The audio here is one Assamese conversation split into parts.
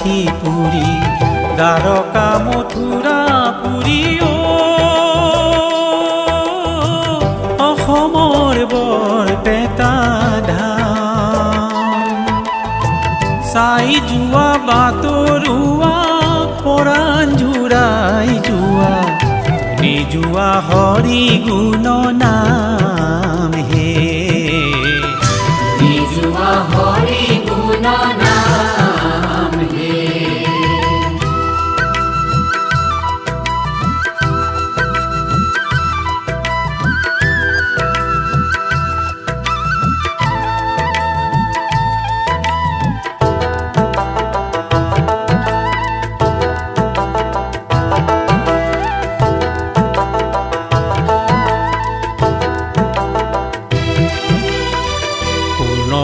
কাশী পুৰী দ্বাৰকা মথুৰা পুৰী অসমৰ বৰপেটা ধাম চাই যোৱা বাটৰুৱা পৰাণ জোৰাই যোৱা শুনি যোৱা হৰি গুণ নাম হে যোৱা হৰি গুণ নাম হে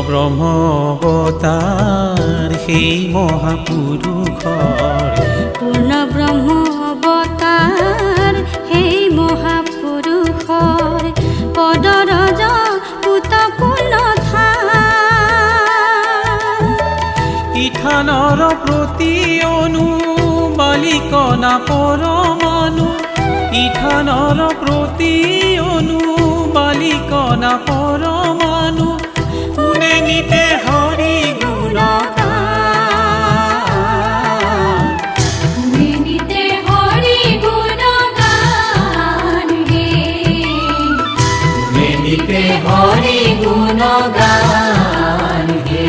ব্ৰহ্ম অৱতাৰ সেই মহাপুৰুষৰ পূৰ্ণ ব্ৰহ্ম অৱতাৰ সেই মহাপুৰুষৰ পদৰজ পুত পূৰ্ণ ইথানৰ প্ৰতি অনু বালিকনা পৰমাণু ইথানৰ প্ৰতি অনু বালিকনা পৰমাণু নিতে হৰি গুণ নিতে হৰি গুণ গান হে নিতে হৰি গুণ গান হে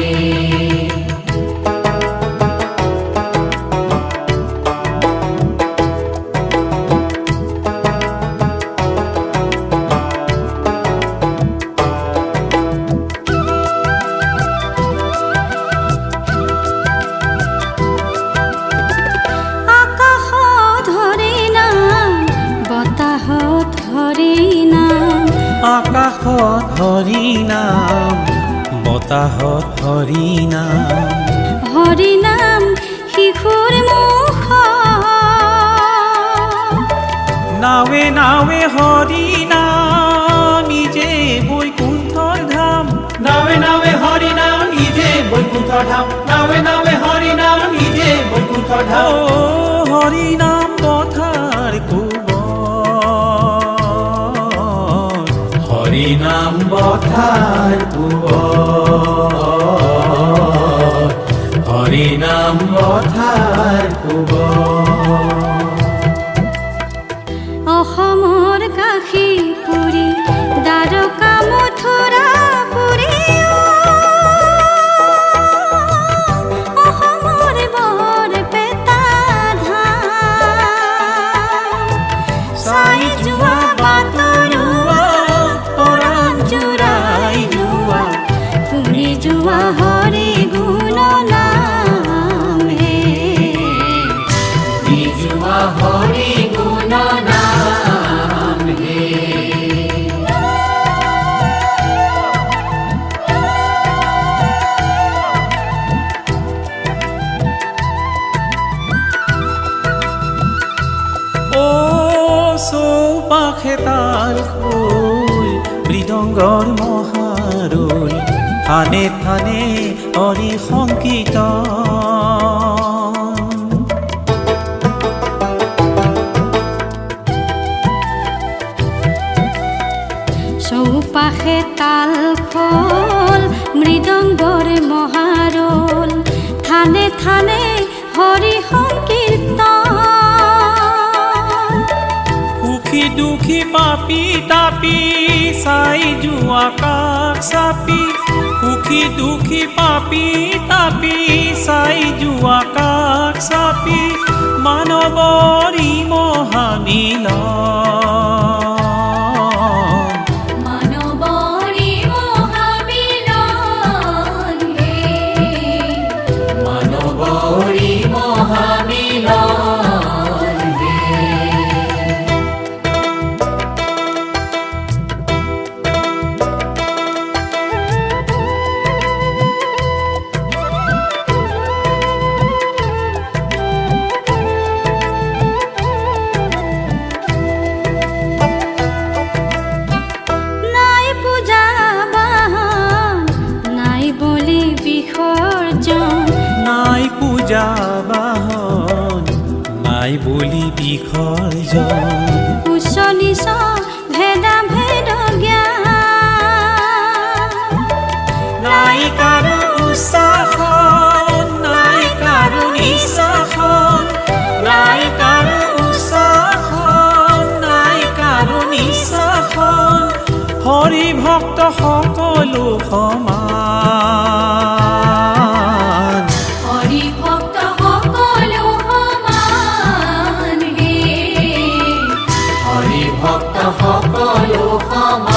আকাশত হৰি নাম বতাহত হৰি নাম হৰি নাম শিশুৰ মুখ নাৱে নাৱে হৰি নাম ইজে বৈকুণ্ঠৰ ধাম নাৱে নাৱে হৰি নাম ইজে বৈকুণ্ঠৰ ধাম নাৱে নাৱে হৰি নাম ইজে বৈকুণ্ঠৰ ধাম হৰি নাম পথাৰ হৰি নাম বথাৰ কুবৰ হৰি নাম বথাৰ কুবৰ অসমৰ কাশী পুৰী দ্বাৰকা মথুৰা পুৰী অসমৰ বৰপেটা ধাম চাই যোৱা বাটৰুৱা শুনি যোৱা হৰি গুণ নাম হে যোৱা হৰি গুণ নাম হে ও চৌপাশে তাল খোল মৃদংগৰ মহাৰোল থানে থানে হৰি সংকীৰ্তন চৌপাশে তাল খোল মৃদংগৰ মহাৰোল থানে থানে হৰি সংকীৰ্তন সুখী দুখী পাপি তাপি চাই যোৱা কাষ চাপি সুখী দুখী পাপি তাপি চাই যোৱা কাষ চাপি মানৱৰী মহামিলন মানৱৰী মহামিলন হে মানৱৰী মহামিলন হে উপাৰ্জন উচ্চ নিচ ভেদা ভেদ জ্ঞান নাই কাৰো উৎসাহন নাই কাৰো নিঃসাহন নাই কাৰো উৎসাহন নাই কাৰো নিঃসাহন হৰি ভক্ত সকলো সমান হৰি ভক্ত সকলো সমান হে হৰি ভক্ত সকলো সমান